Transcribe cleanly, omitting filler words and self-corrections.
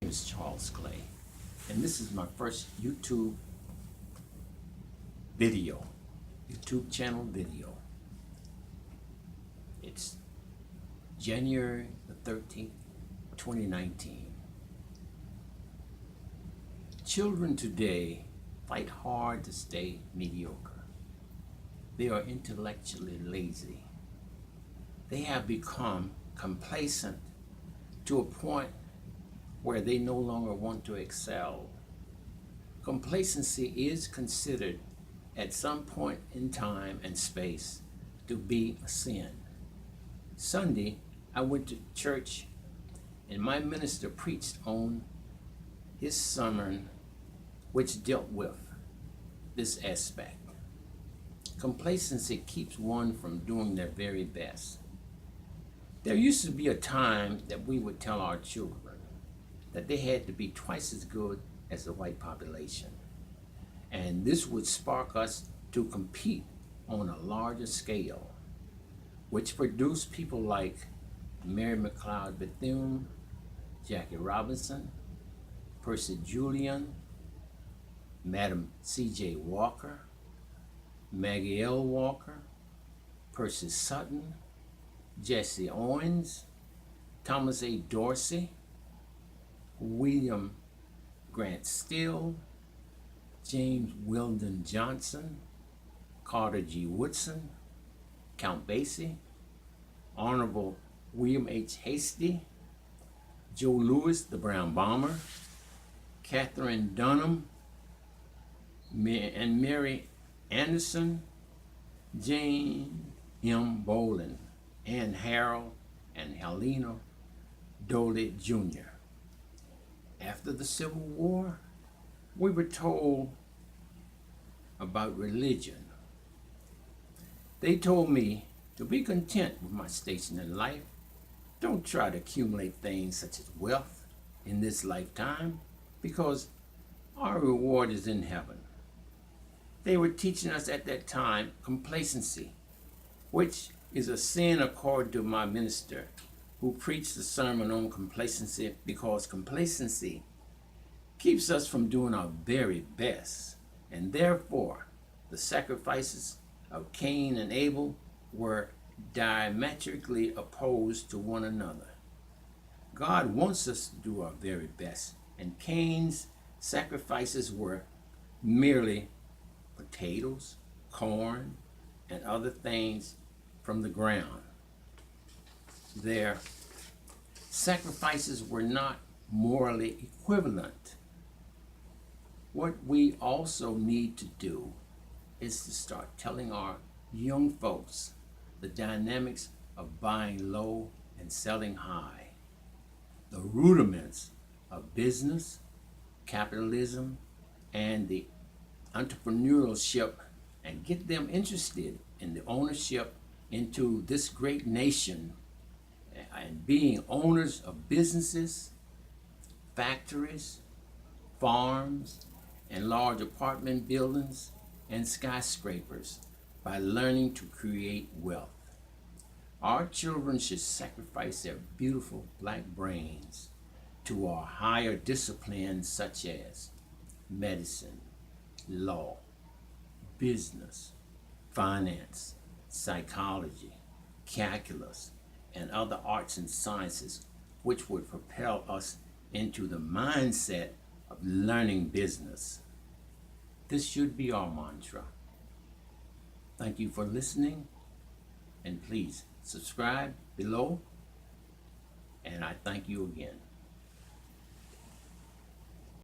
name is Charles Clay, and this is my first YouTube channel video. It's January the 13th, 2019. Children today fight hard to stay mediocre. They are intellectually lazy. They have become complacent to a point where they no longer want to excel. Complacency is considered at some point in time and space to be a sin. Sunday, I went to church and my minister preached on his sermon, which dealt with this aspect. Complacency keeps one from doing their very best. There used to be a time that we would tell our children that they had to be twice as good as the white population. And this would spark us to compete on a larger scale, which produced people like Mary McLeod Bethune, Jackie Robinson, Percy Julian, Madam C.J. Walker, Maggie L. Walker, Percy Sutton, Jesse Owens, Thomas A. Dorsey, William Grant Still, James Weldon Johnson, Carter G. Woodson, Count Basie, Honorable William H. Hasty, Joe Louis, the Brown Bomber, Catherine Dunham, and Mary Anderson, Jane M. Bolin, Ann Harrell, and Helena Doley Jr. After the Civil War, we were told about religion. They told me to be content with my station in life. Don't try to accumulate things such as wealth in this lifetime, because our reward is in heaven. They were teaching us at that time complacency, which is a sin according to my minister, who preached the sermon on complacency, because complacency keeps us from doing our very best. And therefore, the sacrifices of Cain and Abel were diametrically opposed to one another. God wants us to do our very best, and Cain's sacrifices were merely potatoes, corn, and other things from the ground. Their sacrifices were not morally equivalent. What we also need to do is to start telling our young folks the dynamics of buying low and selling high, the rudiments of business, capitalism, and the entrepreneurship, and get them interested in the ownership into this great nation and being owners of businesses, factories, farms, and large apartment buildings and skyscrapers by learning to create wealth. Our children should sacrifice their beautiful black brains to our higher disciplines such as medicine, law, business, finance, psychology, calculus, and other arts and sciences, which would propel us into the mindset of learning business. This should be our mantra. Thank you for listening, and please subscribe below, and I thank you again.